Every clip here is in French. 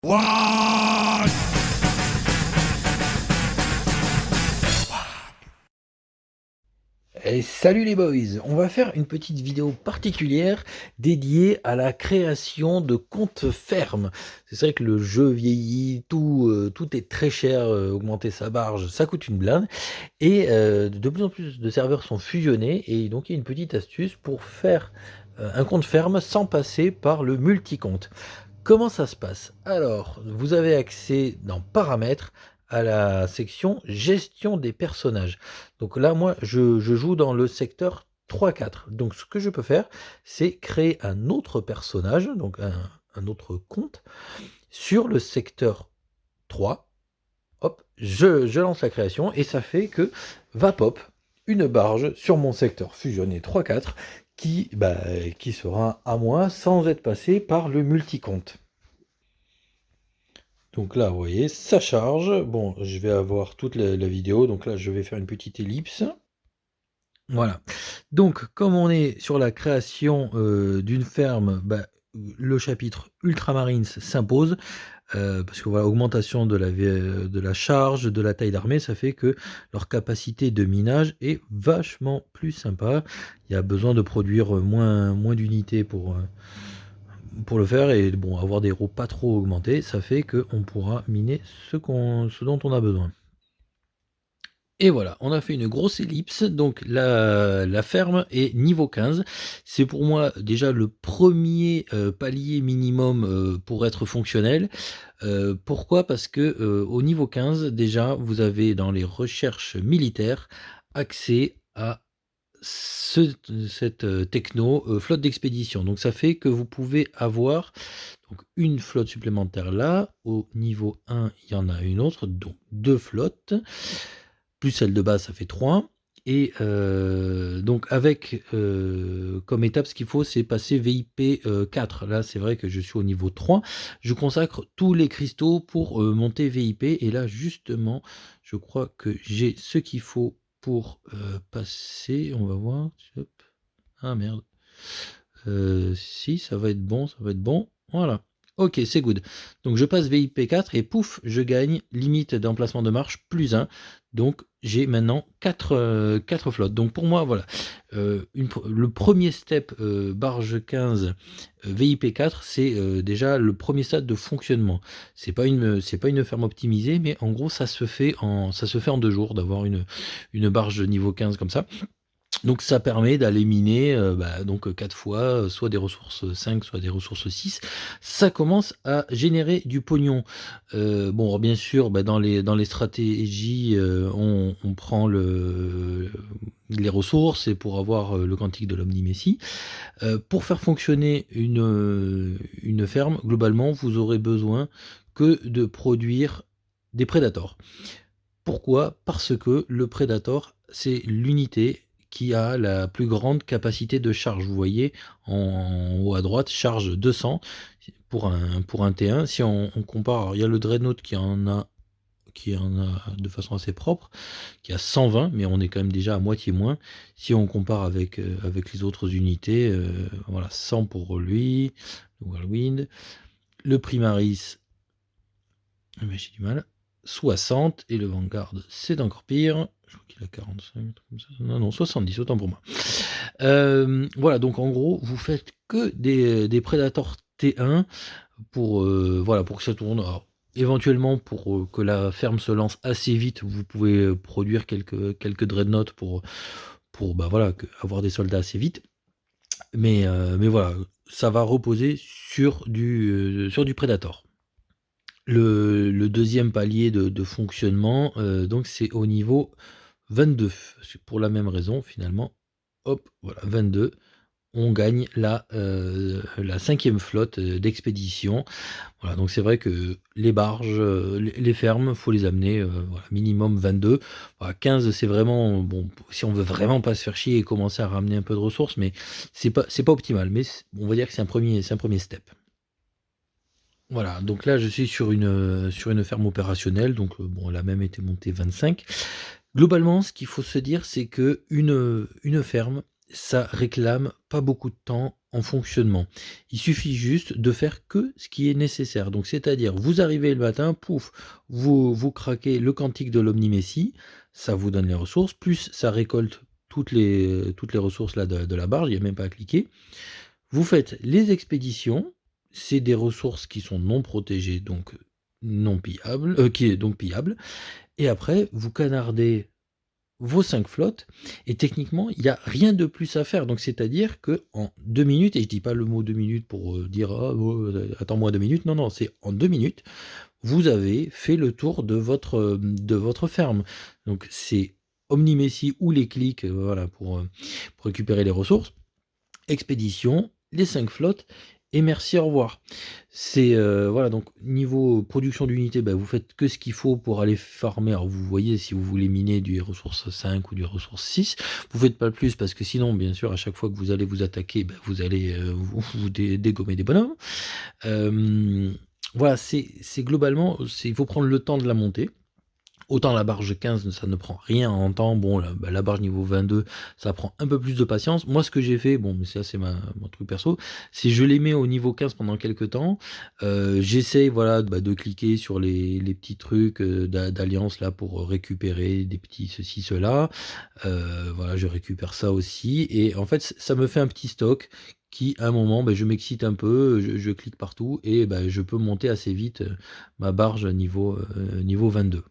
What? Et salut les boys, on va faire une petite vidéo particulière dédiée à la création de comptes fermes. C'est vrai que le jeu vieillit, tout est très cher, augmenter sa marge, ça coûte une blinde. Et de plus en plus de serveurs sont fusionnés et donc il y a une petite astuce pour faire un compte ferme sans passer par le multi-compte. Comment ça se passe? Alors, vous avez accès dans Paramètres à la section Gestion des personnages. Donc là, moi, je joue dans le secteur 3-4. Donc ce que je peux faire, c'est créer un autre personnage, donc un autre compte, sur le secteur 3. Hop, je lance la création et ça fait que va pop une barge sur mon secteur fusionné 3-4 qui sera à moi sans être passé par le multi-compte. Donc là, vous voyez, ça charge. Bon, je vais avoir toute la vidéo. Donc là, je vais faire une petite ellipse. Voilà. Donc, comme on est sur la création d'une ferme, le chapitre Ultramarines s'impose. Parce que voilà, augmentation de la charge, de la taille d'armée, ça fait que leur capacité de minage est vachement plus sympa. Il y a besoin de produire moins d'unités pour le faire et bon, avoir des héros pas trop augmentés, ça fait qu'on pourra miner ce dont on a besoin. Et voilà, on a fait une grosse ellipse, donc la ferme est niveau 15. C'est pour moi déjà le premier palier minimum pour être fonctionnel. Pourquoi? Parce que au niveau 15, déjà, vous avez dans les recherches militaires accès à cette techno flotte d'expédition. Donc ça fait que vous pouvez avoir donc une flotte supplémentaire là. Au niveau 1, il y en a une autre, donc 2 flottes. Plus celle de base, ça fait 3. Et donc avec comme étape, ce qu'il faut, c'est passer VIP 4. Là, c'est vrai que je suis au niveau 3. Je consacre tous les cristaux pour monter VIP. Et là, justement, je crois que j'ai ce qu'il faut pour passer. On va voir. Hop. Ah merde. Si, ça va être bon, ça va être bon. Voilà. Ok, c'est good. Donc je passe VIP 4 et pouf, je gagne limite d'emplacement de marche plus 1. Donc j'ai maintenant 4 flottes. Donc pour moi, voilà. Le premier step barge 15 VIP 4, c'est déjà le premier stade de fonctionnement. C'est pas une ferme optimisée, mais en gros ça se fait en 2 jours d'avoir une barge de niveau 15 comme ça. Donc ça permet d'aller miner donc 4 fois, soit des ressources 5, soit des ressources 6. Ça commence à générer du pognon. Bon, alors bien sûr, dans les stratégies, on prend les ressources et pour avoir le quantique de l'Omni-Messie. Pour faire fonctionner une ferme, globalement, vous aurez besoin que de produire des prédators. Pourquoi? Parce que le Predator, c'est l'unité qui a la plus grande capacité de charge. Vous voyez, en haut à droite, charge 200 pour un T1. Si on compare, alors il y a le Dreadnought qui en a de façon assez propre, qui a 120, mais on est quand même déjà à moitié moins. Si on compare avec les autres unités, voilà, 100 pour lui, le Whirlwind. Le Primaris, mais j'ai du mal. 60 et le Vanguard, c'est encore pire. Je crois qu'il a 45, comme ça. Non, 70, autant pour moi. Voilà, donc en gros, vous faites que des Predators T1 pour, voilà, pour que ça tourne. Alors, éventuellement, pour que la ferme se lance assez vite, vous pouvez produire quelques Dreadnoughts pour voilà, avoir des soldats assez vite. Mais voilà, ça va reposer sur du Predator. Le deuxième palier de fonctionnement, donc c'est au niveau 22. C'est pour la même raison finalement. Hop, voilà, 22. On gagne la 5e flotte d'expédition. Voilà, donc c'est vrai que les barges, les fermes, faut les amener, voilà, minimum 22. Voilà, 15, c'est vraiment bon, si on veut vraiment pas se faire chier et commencer à ramener un peu de ressources, mais c'est pas optimal. Mais on va dire que c'est un premier step. Voilà, donc là je suis sur une ferme opérationnelle, donc bon, elle a même été montée 25. Globalement, ce qu'il faut se dire, c'est que une ferme, ça réclame pas beaucoup de temps en fonctionnement. Il suffit juste de faire que ce qui est nécessaire. Donc c'est-à-dire, vous arrivez le matin, pouf, vous craquez le quantique de l'Omni-Messi, ça vous donne les ressources, plus ça récolte toutes les ressources là de la barge, il n'y a même pas à cliquer. Vous faites les expéditions, c'est des ressources qui sont non protégées, donc non pillables, qui est donc pillable. Et après, vous canardez vos 5 flottes, et techniquement, il n'y a rien de plus à faire. Donc, c'est-à-dire que en 2 minutes, et je dis pas le mot 2 minutes pour dire ah, oh, attends-moi 2 minutes, non, non, c'est en 2 minutes, vous avez fait le tour de votre ferme. Donc, c'est Omni-Messi ou les clics voilà, pour récupérer les ressources, expédition, les 5 flottes, et merci, au revoir. C'est voilà, donc niveau production d'unités, bah, vous faites que ce qu'il faut pour aller farmer. Alors vous voyez, si vous voulez miner du ressource 5 ou du ressource 6, vous faites pas plus parce que sinon, bien sûr, à chaque fois que vous allez vous attaquer, bah, vous allez vous dégommer des bonhommes. Voilà, c'est globalement, il faut prendre le temps de la monter. Autant la barge 15, ça ne prend rien en temps. Bon, la barge niveau 22, ça prend un peu plus de patience. Moi, ce que j'ai fait, bon, mais ça, c'est mon truc perso, c'est je les mets au niveau 15 pendant quelques temps. J'essaye, voilà, de cliquer sur les petits trucs d'alliance là pour récupérer des petits ceci, cela. Voilà, je récupère ça aussi. Et en fait, ça me fait un petit stock qui, à un moment, je m'excite un peu, je clique partout et je peux monter assez vite ma barge niveau 22.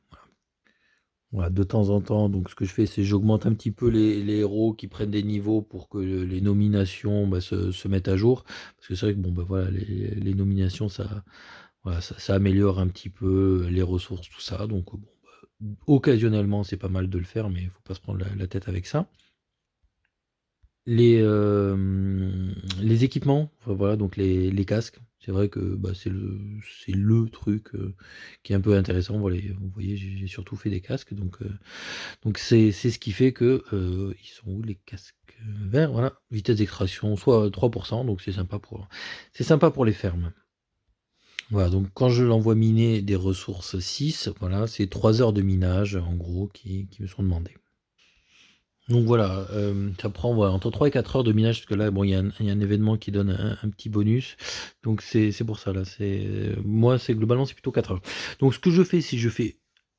Voilà, de temps en temps, donc ce que je fais, c'est j'augmente un petit peu les héros qui prennent des niveaux pour que les nominations se mettent à jour. Parce que c'est vrai que bon, voilà, les nominations, voilà, ça améliore un petit peu les ressources, tout ça. Donc bon, occasionnellement, c'est pas mal de le faire, mais il faut pas se prendre la tête avec ça. Les équipements, enfin, voilà, donc les casques, c'est vrai que c'est le truc qui est un peu intéressant. Voilà, vous voyez, j'ai surtout fait des casques, donc c'est ce qui fait que ils sont où les casques verts? Voilà, vitesse d'extraction, soit 3%, donc c'est sympa pour les fermes. Voilà, donc quand je l'envoie miner des ressources 6, voilà, c'est 3 heures de minage en gros qui me sont demandées. Donc voilà, ça prend voilà, entre 3 et 4 heures de minage, parce que là, bon, il y a un événement qui donne un petit bonus. Donc c'est pour ça, là, moi, globalement, c'est plutôt 4 heures. Donc ce que je fais, c'est je fais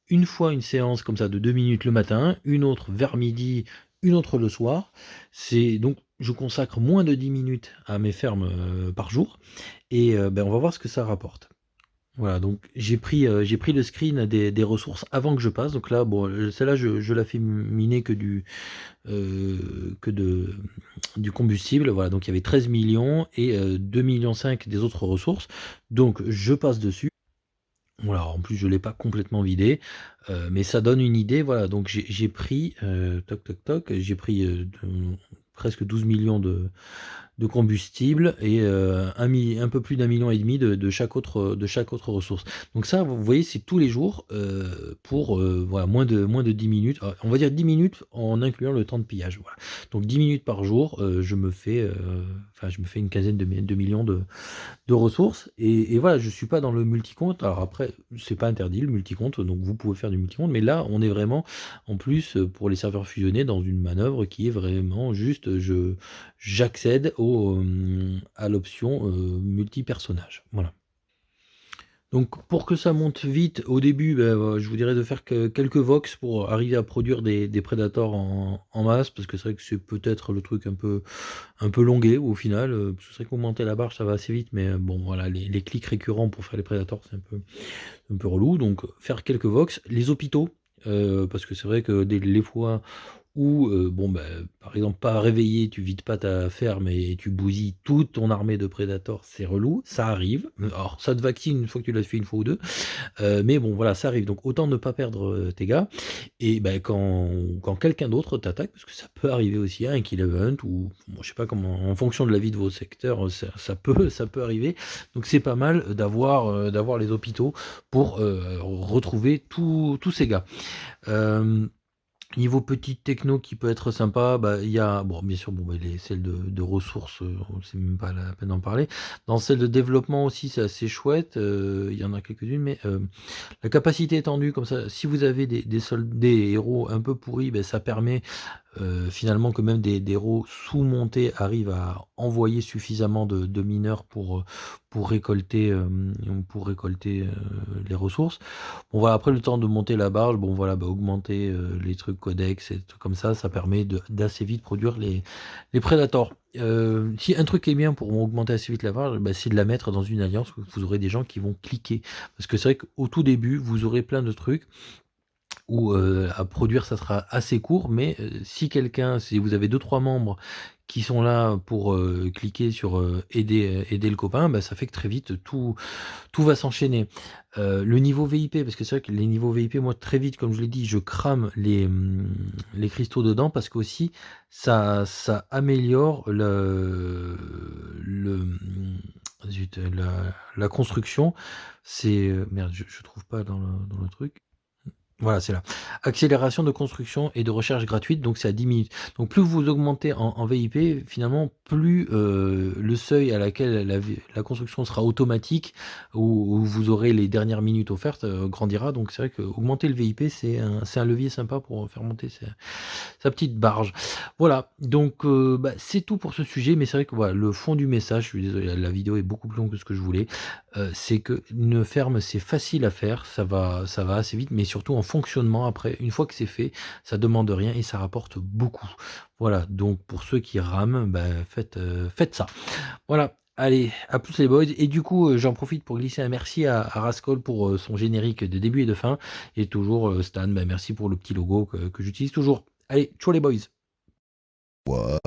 une fois une séance comme ça de 2 minutes le matin, une autre vers midi, une autre le soir. Donc je consacre moins de 10 minutes à mes fermes par jour, et on va voir ce que ça rapporte. Voilà, donc j'ai pris le screen des ressources avant que je passe. Donc là, bon, celle-là, je la fais miner du combustible. Voilà, donc il y avait 13 millions et 2,5 millions des autres ressources. Donc je passe dessus. Voilà, en plus je l'ai pas complètement vidé, mais ça donne une idée. Voilà, donc j'ai pris toc toc toc, j'ai pris presque 12 millions de combustible et un peu plus d'1,5 million de chaque autre ressource. Donc ça, vous voyez, c'est tous les jours pour voilà, moins de 10 minutes. On va dire 10 minutes en incluant le temps de pillage. Voilà. Donc 10 minutes par jour, je me fais une quinzaine de millions de ressources. Et voilà, je suis pas dans le multicompte. Alors après, c'est pas interdit le multicompte, donc vous pouvez faire du multicompte. Mais là, on est vraiment, en plus, pour les serveurs fusionnés, dans une manœuvre qui est vraiment juste, j'accède à l'option multi-personnage. Voilà. Donc pour que ça monte vite, au début, je vous dirais de faire quelques vox pour arriver à produire des prédateurs en masse, parce que c'est vrai que c'est peut-être le truc un peu longué au final. C'est vrai qu'augmenter la barre, ça va assez vite, mais bon voilà, les clics récurrents pour faire les prédateurs, c'est un peu relou. Donc faire quelques vox, les hôpitaux, parce que c'est vrai que les fois ou par exemple, pas réveillé, tu vides pas ta ferme et tu bousilles toute ton armée de prédateurs, c'est relou, ça arrive. Alors ça te vaccine une fois que tu l'as fait une fois ou deux, mais bon voilà, ça arrive. Donc autant ne pas perdre tes gars. Et quand quelqu'un d'autre t'attaque, parce que ça peut arriver aussi, un kill event, ou bon, je sais pas comment, en fonction de la vie de vos secteurs, ça peut arriver. Donc c'est pas mal d'avoir les hôpitaux pour retrouver tous ces gars. Niveau petite techno qui peut être sympa, il y a, bon, bien sûr, celles de ressources, c'est même pas la peine d'en parler. Dans celle de développement aussi, c'est assez chouette. Il y en a quelques-unes, mais la capacité étendue, comme ça, si vous avez des héros un peu pourris, ça permet finalement que même des RAW sous-montés arrivent à envoyer suffisamment de mineurs pour récolter, les ressources. Bon voilà, après le temps de monter la barge, bon voilà, augmenter, les trucs codex et des trucs comme ça permet d'assez vite produire les Predators. Si un truc est bien pour augmenter assez vite la barge, c'est de la mettre dans une alliance où vous aurez des gens qui vont cliquer. Parce que c'est vrai qu'au tout début, vous aurez plein de trucs où, à produire ça sera assez court, mais si vous avez deux trois membres qui sont là pour, cliquer sur, aider le copain, ça fait que très vite tout va s'enchaîner. Le niveau VIP, parce que c'est vrai que les niveaux VIP, moi très vite, comme je l'ai dit, je crame les cristaux dedans parce qu'aussi ça améliore zut, la construction. C'est, merde, je trouve pas dans le truc. Voilà, c'est là. Accélération de construction et de recherche gratuite, donc c'est à 10 minutes. Donc plus vous augmentez en VIP, finalement, plus le seuil à laquelle la construction sera automatique, où vous aurez les dernières minutes offertes, grandira. Donc c'est vrai que augmenter le VIP, c'est un levier sympa pour faire monter sa petite barge. Voilà, donc c'est tout pour ce sujet, mais c'est vrai que voilà, le fond du message, je suis désolé, la vidéo est beaucoup plus longue que ce que je voulais, c'est qu'une ferme, c'est facile à faire, ça va assez vite, mais surtout en fonctionnement après, une fois que c'est fait, ça demande rien et ça rapporte beaucoup. Voilà, donc pour ceux qui rament, faites ça. Voilà, allez, à plus les boys. Et du coup, j'en profite pour glisser un merci à Rascol pour son générique de début et de fin. Et toujours Stan, merci pour le petit logo que j'utilise toujours. Allez, ciao les boys. What?